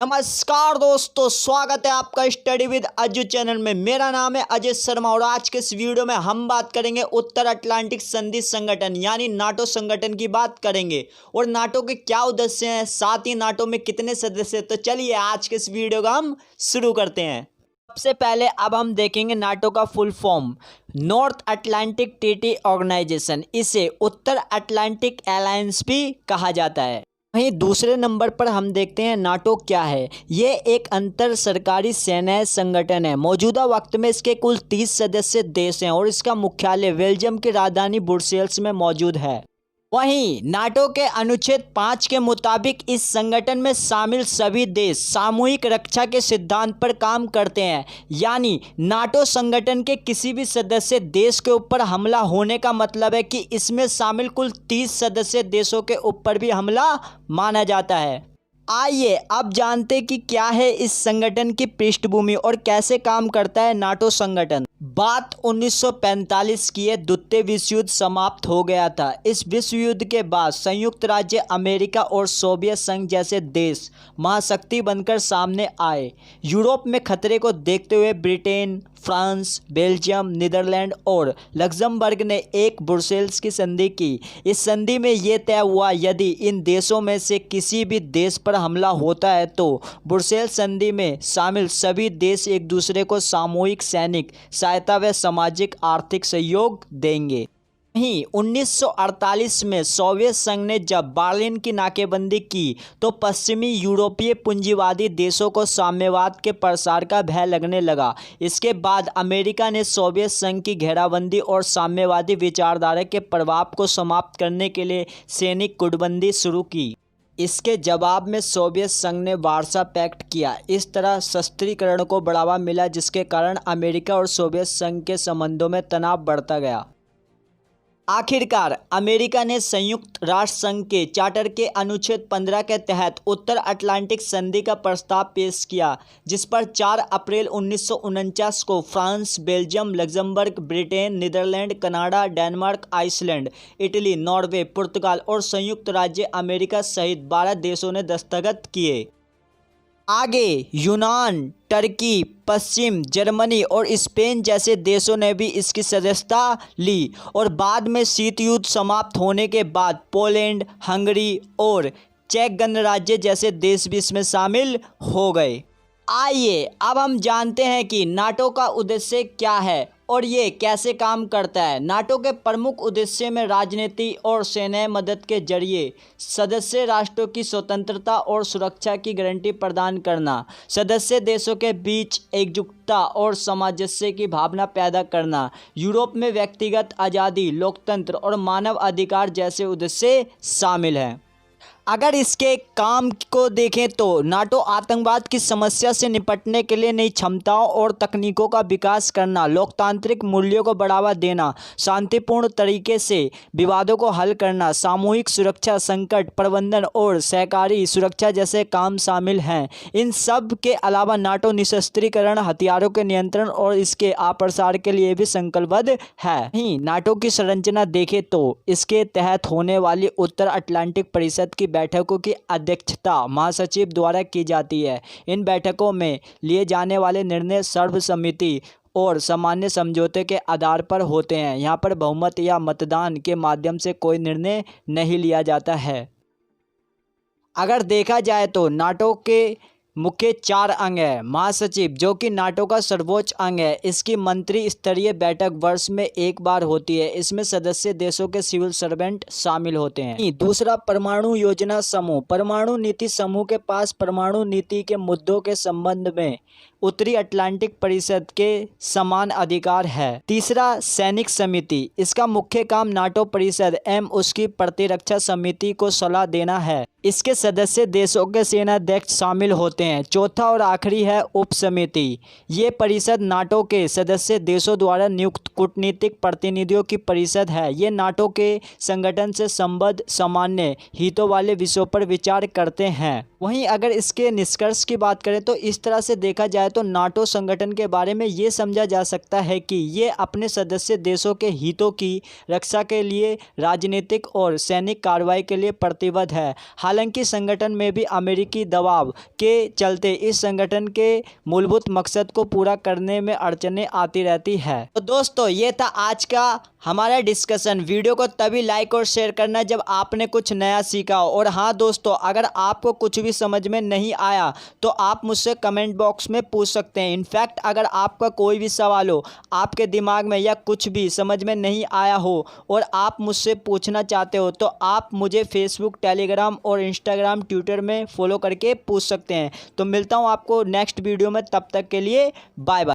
नमस्कार दोस्तों, स्वागत है आपका स्टडी विद अज्जू चैनल में। मेरा नाम है अजय शर्मा और आज के इस वीडियो में हम बात करेंगे उत्तर अटलांटिक संधि संगठन यानी नाटो संगठन की बात करेंगे और नाटो के क्या उद्देश्य हैं, साथ ही नाटो में कितने सदस्य हैं। तो चलिए आज के इस वीडियो का हम शुरू करते हैं। सबसे पहले अब हम देखेंगे नाटो का full form, North Atlantic Treaty Organisation. इसे उत्तर अटलांटिक अलायंस भी कहा जाता है। वहीं दूसरे नंबर पर हम देखते हैं नाटो क्या है। ये एक अंतर सरकारी सैन्य संगठन है। मौजूदा वक्त में इसके कुल 30 सदस्य देश हैं और इसका मुख्यालय बेल्जियम की राजधानी ब्रुसेल्स में मौजूद है। वहीं नाटो के अनुच्छेद 5 के मुताबिक इस संगठन में शामिल सभी देश सामूहिक रक्षा के सिद्धांत पर काम करते हैं, यानी नाटो संगठन के किसी भी सदस्य देश के ऊपर हमला होने का मतलब है कि इसमें शामिल कुल 30 सदस्य देशों के ऊपर भी हमला माना जाता है। आइए अब जानते हैं कि क्या है इस संगठन की पृष्ठभूमि और कैसे काम करता है नाटो संगठन। बात 1945 की है। द्वितीय विश्व युद्ध समाप्त हो गया था। इस विश्व युद्ध के बाद संयुक्त राज्य अमेरिका और सोवियत संघ जैसे देश महाशक्ति बनकर सामने आए। यूरोप में खतरे को देखते हुए ब्रिटेन, फ्रांस, बेल्जियम, नीदरलैंड और लक्जमबर्ग ने एक ब्रुसेल्स की संधि की। इस संधि में ये तय हुआ यदि इन देशों में से किसी भी देश पर हमला होता है तो ब्रुसेल्स संधि में शामिल सभी देश एक दूसरे को सामूहिक सैनिक सहायता व सामाजिक आर्थिक सहयोग देंगे। वहीं 1948 में सोवियत संघ ने जब बर्लिन की नाकेबंदी की तो पश्चिमी यूरोपीय पूंजीवादी देशों को साम्यवाद के प्रसार का भय लगने लगा। इसके बाद अमेरिका ने सोवियत संघ की घेराबंदी और साम्यवादी विचारधारा के प्रभाव को समाप्त करने के लिए सैनिक गुटबंदी शुरू की। इसके जवाब में सोवियत संघ ने वार्सा पैक्ट किया। इस तरह शस्त्रीकरण को बढ़ावा मिला, जिसके कारण अमेरिका और सोवियत संघ के संबंधों में तनाव बढ़ता गया। आखिरकार अमेरिका ने संयुक्त राष्ट्र संघ के चार्टर के अनुच्छेद 15 के तहत उत्तर अटलांटिक संधि का प्रस्ताव पेश किया, जिस पर 4 अप्रैल 1949 को France, Belgium, Luxembourg, Britain, Netherlands, Canada, Denmark, Iceland, Italy, Norway, पुर्तगाल और संयुक्त राज्य अमेरिका सहित 12 देशों ने दस्तखत किए। आगे यूनान, टर्की, पश्चिम जर्मनी और स्पेन जैसे देशों ने भी इसकी सदस्यता ली और बाद में शीत युद्ध समाप्त होने के बाद पोलैंड, हंगरी और चेक गणराज्य जैसे देश भी इसमें शामिल हो गए। आइए अब हम जानते हैं कि नाटो का उद्देश्य क्या है और ये कैसे काम करता है। नाटो के प्रमुख उद्देश्य में राजनीति और सैन्य मदद के जरिए सदस्य राष्ट्रों की स्वतंत्रता और सुरक्षा की गारंटी प्रदान करना, सदस्य देशों के बीच एकजुटता और सामंजस्य की भावना पैदा करना, यूरोप में व्यक्तिगत आज़ादी, लोकतंत्र और मानव अधिकार जैसे उद्देश्य शामिल हैं। अगर इसके काम को देखें तो नाटो आतंकवाद की समस्या से निपटने के लिए नई क्षमताओं और तकनीकों का विकास करना, लोकतांत्रिक मूल्यों को बढ़ावा देना, शांतिपूर्ण तरीके से विवादों को हल करना, सामूहिक सुरक्षा, संकट प्रबंधन और सहकारी सुरक्षा जैसे काम शामिल हैं। इन सब के अलावा नाटो निशस्त्रीकरण, हथियारों के नियंत्रण और इसके अप्रसार के लिए भी संकल्पबद्ध है। वहीं नाटो की संरचना देखें तो इसके तहत होने वाली उत्तर अटलांटिक परिषद की बैठकों की अध्यक्षता महासचिव द्वारा की जाती है। इन बैठकों में लिए जाने वाले निर्णय सर्वसम्मति और सामान्य समझौते के आधार पर होते हैं। यहाँ पर बहुमत या मतदान के माध्यम से कोई निर्णय नहीं लिया जाता है। अगर देखा जाए तो नाटो के मुख्य 4 अंग है। महासचिव, जो कि नाटो का सर्वोच्च अंग है, इसकी मंत्री स्तरीय बैठक वर्ष में एक बार होती है। इसमें सदस्य देशों के सिविल सर्वेंट शामिल होते हैं। दूसरा, परमाणु योजना समूह। परमाणु नीति समूह के पास परमाणु नीति के मुद्दों के संबंध में उत्तरी अटलांटिक परिषद के समान अधिकार है। तीसरा, सैनिक समिति। इसका मुख्य काम नाटो परिषद एवं उसकी प्रतिरक्षा समिति को सलाह देना है। इसके सदस्य देशों के सेनाध्यक्ष शामिल होते हैं। चौथा और आखिरी है उप समिति। ये परिषद नाटो के सदस्य देशों द्वारा नियुक्त कूटनीतिक प्रतिनिधियों की परिषद है। ये नाटो के संगठन से संबद्ध सामान्य हितों वाले विषयों पर विचार करते हैं। वहीं अगर इसके निष्कर्ष की बात करें तो इस तरह से देखा जाए जाए तो नाटो संगठन के बारे में ये समझा जा सकता है कि ये अपने सदस्य देशों के हितों की रक्षा के लिए राजनीतिक और सैनिक कार्रवाई के लिए प्रतिबद्ध है। हालांकि संगठन में भी अमेरिकी दबाव के चलते इस संगठन के मूलभूत मकसद को पूरा करने में अड़चनें आती रहती है। तो दोस्तों ये था आज का हमारा डिस्कशन। वीडियो को तभी लाइक और शेयर करना जब आपने कुछ नया सीखा हो। और हाँ दोस्तों, अगर आपको कुछ भी समझ में नहीं आया तो आप मुझसे कमेंट बॉक्स में पूछ सकते हैं। इनफैक्ट अगर आपका कोई भी सवाल हो आपके दिमाग में या कुछ भी समझ में नहीं आया हो और आप मुझसे पूछना चाहते हो तो आप मुझे फेसबुक, टेलीग्राम और इंस्टाग्राम, ट्विटर में फॉलो करके पूछ सकते हैं। तो मिलता हूँ आपको नेक्स्ट वीडियो में, तब तक के लिए बाय बाय।